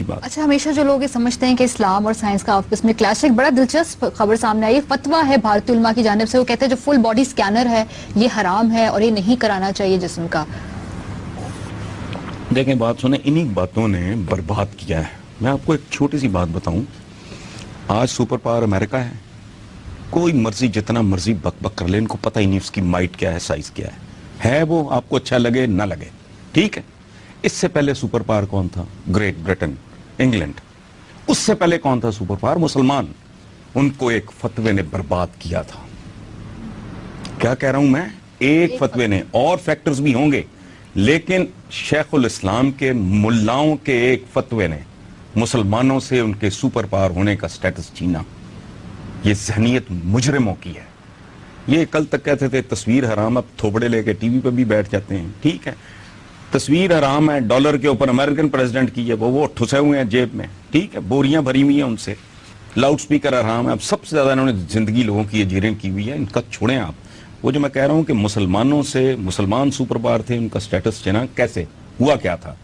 کی بات. اچھا ہمیشہ جو لوگ یہ سمجھتے ہیں کہ اسلام اور سائنس کا آپس میں کلیش، ایک بڑا دلچسپ خبر سامنے آئی، فتویٰ ہے بھارتی علماء کی جانب سے، وہ کہتے ہیں جو فل باڈی سکینر ہے یہ حرام ہے اور یہ نہیں کرانا چاہیے جسم کا. دیکھیں بات سنیں، انہی باتوں نے برباد کیا ہے. میں آپ کو ایک چھوٹی سی بات بتاؤں، آج سپر پاور امریکہ ہے، کوئی مرضی جتنا مرضی بک بک کر لے، ان کو پتہ ہی نہیں اس کی مائٹ کیا ہے، سائز کیا ہے وہ آپ کو اچھا لگے نہ لگے، ٹھیک ہے. اس سے پہلے سپر پاور کون تھا؟ Great Britain, England. اس سے پہلے کون تھا سپر پاور؟ مسلمان. ان کو ایک فتوے نے برباد کیا تھا. کیا کہہ رہا ہوں میں؟ ایک فتوے نے، اور فیکٹرز بھی ہوں گے، لیکن شیخ الاسلام کے ملاؤں کے ایک فتوے نے مسلمانوں سے ان کے سپر پاور ہونے کا سٹیٹس چھینا. یہ ذہنیت مجرموں کی ہے. یہ کل تک کہتے تھے تصویر حرام، اب تھوبڑے لے کے ٹی وی پہ بھی بیٹھ جاتے ہیں. ٹھیک ہے، تصویر حرام ہے، ڈالر کے اوپر امریکن پریزیڈنٹ کی ہے، وہ ٹھسے ہوئے ہیں جیب میں، ٹھیک ہے، بوریاں بھری ہوئی ہیں ان سے. لاؤڈ سپیکر حرام ہے. اب سب سے زیادہ انہوں نے زندگی لوگوں کی اجیریں کی ہوئی ہے، ان کا چھوڑیں آپ. وہ جو میں کہہ رہا ہوں کہ مسلمانوں سے مسلمان سپر پاور تھے، ان کا سٹیٹس چنا کیسے ہوا؟ کیا تھا؟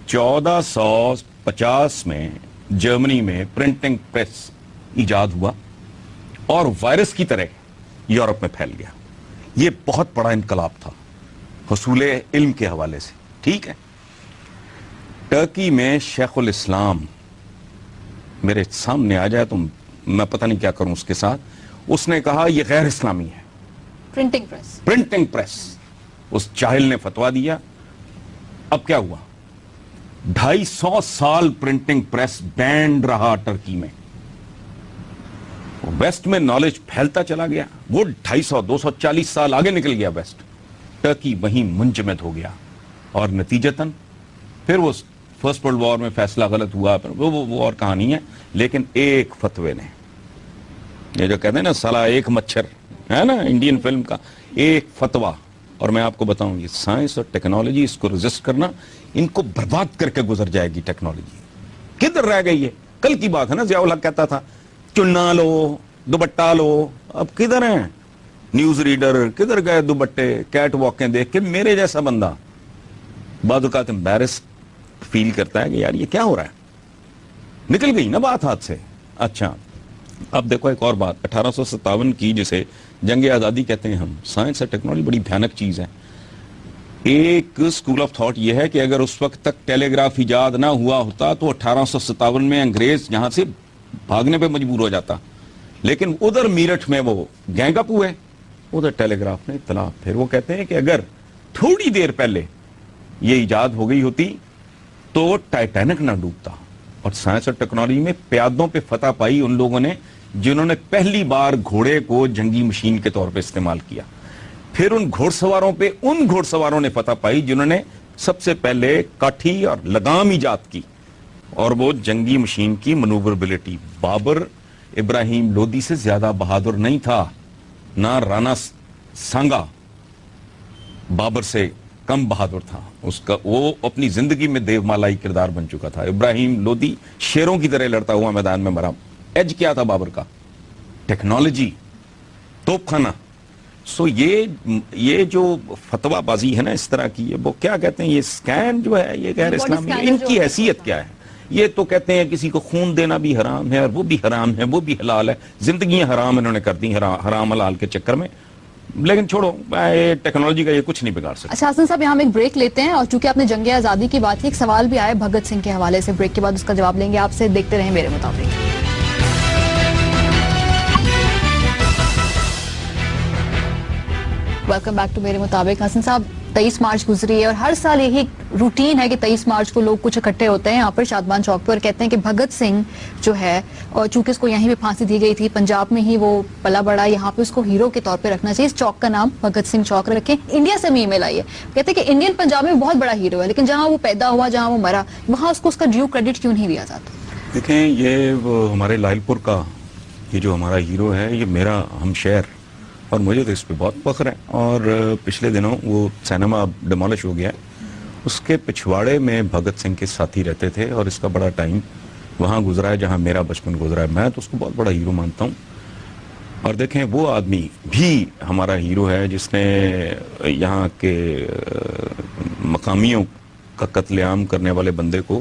1450 میں جرمنی میں پرنٹنگ پریس ایجاد ہوا اور وائرس کی طرح یورپ میں پھیل گیا. یہ بہت بڑا انقلاب تھا حصول علم کے حوالے سے، ٹھیک ہے. ٹرکی میں شیخ الاسلام میرے سامنے آ جائے تو میں پتہ نہیں کیا کروں اس کے ساتھ. اس نے کہا یہ غیر اسلامی ہے، پرنٹنگ پریس. اس جاہل نے فتویٰ دیا. اب کیا ہوا؟ 250 سال پرنٹنگ پریس بینڈ رہا ٹرکی میں. ویسٹ میں نالج پھیلتا چلا گیا، وہ 240 سال آگے نکل گیا ویسٹ. ٹرکی وہیں منجمد ہو گیا، اور نتیجتاً پھر وہ فرسٹ ورلڈ وار میں فیصلہ غلط ہوا، وہ اور کہانی ہے. لیکن ایک فتوے نے، یہ جو کہتے ہیں نا سالہ ایک مچھر ہے نا انڈین فلم کا، ایک فتویٰ. اور میں آپ کو بتاؤں یہ سائنس اور ٹیکنالوجی، اس کو رزسٹ کرنا، ان کو برباد کر کے گزر جائے گی ٹیکنالوجی. کدھر رہ گئی ہے؟ کل کی بات ہے نا، ضیاء الحق کہتا تھا چننا لو، دوپٹہ لو. اب کدھر ہیں نیوز ریڈر؟ کدھر گئے دوپٹے؟ کیٹ واکیں دیکھ کے میرے جیسا بندہ بعض اوقات امبیرس فیل کرتا ہے کہ یار یہ کیا ہو رہا ہے. نکل گئی نا بات ہاتھ سے. اچھا اب دیکھو ایک اور بات، 1857 کی جسے جنگ آزادی کہتے ہیں ہم، سائنس اور ٹیکنالوجی بڑی بھیانک چیز ہے. ایک اسکول آف تھاٹ یہ ہے کہ اگر اس وقت تک ٹیلی گراف ایجاد نہ ہوا ہوتا تو 1857 میں انگریز یہاں سے بھاگنے پہ مجبور ہو جاتا. لیکن ادھر میرٹھ میں وہ گینگ اپ ہوئے، ادھر ٹیلی گراف نے اطلاع. پھر وہ کہتے ہیں کہ اگر تھوڑی دیر پہلے یہ ایجاد ہو گئی ہوتی تو ٹائٹینک نہ ڈوبتا. اور سائنس اور ٹیکنالوجی میں پیادوں پہ فتح پائی ان لوگوں نے جنہوں نے پہلی بار گھوڑے کو جنگی مشین کے طور پہ استعمال کیا. پھر ان گھوڑ سواروں پہ ان گھوڑ سواروں نے فتح پائی جنہوں نے سب سے پہلے کاٹھی اور لگام ایجاد کی، اور وہ جنگی مشین کی منووربلٹی. بابر ابراہیم لودھی سے زیادہ بہادر نہیں تھا، نہ رانا سانگا بابر سے کم بہادر تھا. اس کا وہ اپنی زندگی میں دیو مالائی کردار بن چکا تھا. ابراہیم لودھی شیروں کی طرح لڑتا ہوا میدان میں مرا. ایج کیا تھا بابر کا؟ ٹیکنالوجی، توپ خانہ. سو یہ جو فتویٰ بازی ہے نا اس طرح کی، وہ کیا کہتے ہیں، یہ سکین جو ہے یہ غیر اسلامی ہے. ان کی حیثیت کیا ہے؟ یہ تو کہتے ہیں کسی کو خون دینا بھی حرام ہے، اور وہ بھی حرام ہے، وہ بھی حلال ہے. زندگیاں حرام انہوں نے کر دی حرام حلال کے چکر میں. لیکن چھوڑو، ٹیکنالوجی کا یہ کچھ نہیں بگاڑ سکتا. اچھا حسن صاحب، یہاں ہم ایک بریک لیتے ہیں، اور چونکہ آپ نے جنگ آزادی کی بات کی، ایک سوال بھی آیا بھگت سنگھ کے حوالے سے. بریک کے بعد اس کا جواب لیں گے آپ سے. دیکھتے رہیں میرے مطابق. ویلکم بیک ٹو میرے مطابق. حسن صاحب 23 مارچ گزری ہے، اور ہر سال یہی روٹین ہے کہ 23 مارچ کو لوگ کچھ اکٹھے ہوتے ہیں یہاں پر شادمان چوک پہ، اور کہتے ہیں کہ بھگت سنگھ جو ہے، اور چونکہ اس کو یہیں پہ پھانسی دی گئی تھی، پنجاب میں ہی وہ پلا بڑا، یہاں پہ اس کو ہیرو کے طور پہ رکھنا چاہیے. اس چوک کا نام بھگت سنگھ چوک رکھیں. انڈیا سے ای میل آئی ہے، کہتے ہیں کہ انڈین پنجاب میں بہت بڑا ہیرو ہے، لیکن جہاں وہ پیدا ہوا، جہاں وہ مرا، وہاں اس کو اس کا ڈیو کریڈٹ کیوں نہیں دیا جاتا؟ دیکھیں، یہ ہمارے لائل پور کا یہ جو ہمارا ہیرو ہے، یہ میرا ہمشہر، اور مجھے تو اس پہ بہت فخر ہے. اور پچھلے دنوں وہ سینما ڈیمولش ہو گیا ہے، اس کے پچھواڑے میں بھگت سنگھ کے ساتھی رہتے تھے، اور اس کا بڑا ٹائم وہاں گزرا ہے جہاں میرا بچپن گزرا ہے. میں تو اس کو بہت بڑا ہیرو مانتا ہوں. اور دیکھیں، وہ آدمی بھی ہمارا ہیرو ہے جس نے یہاں کے مقامیوں کا قتل عام کرنے والے بندے کو